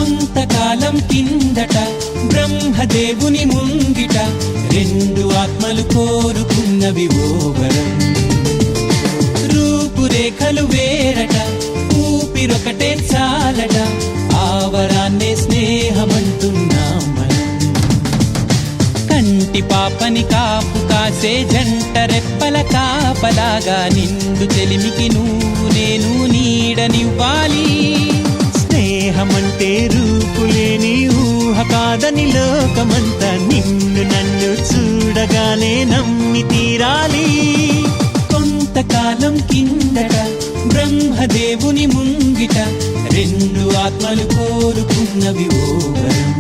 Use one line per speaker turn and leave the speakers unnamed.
కొంతకాలం కిందట బ్రహ్మదేవుని ముంగిట రెండు ఆత్మలు కోరుకున్నవి ఓ వరం. రూపురేఖలు వేరట, ఊపిరొకటే చాలట, ఆ వరాన్నే స్నేహమంటున్నాం మనం. కంటి పాపని కాపు కాసే జంట రెప్పల కాపలాగా నిండు చెలిమికి నువ్వు నేను నీడనివ్వాలి.
స్నేహమంటే రూపులేని ఊహ కాదని లోకమంతా నిన్ను నన్ను చూడగానే నమ్మి తీరాలి.
కొంతకాలం కిందట బ్రహ్మదేవుని ముంగిట రెండు ఆత్మలు కోరుకున్నవి ఓ వరం.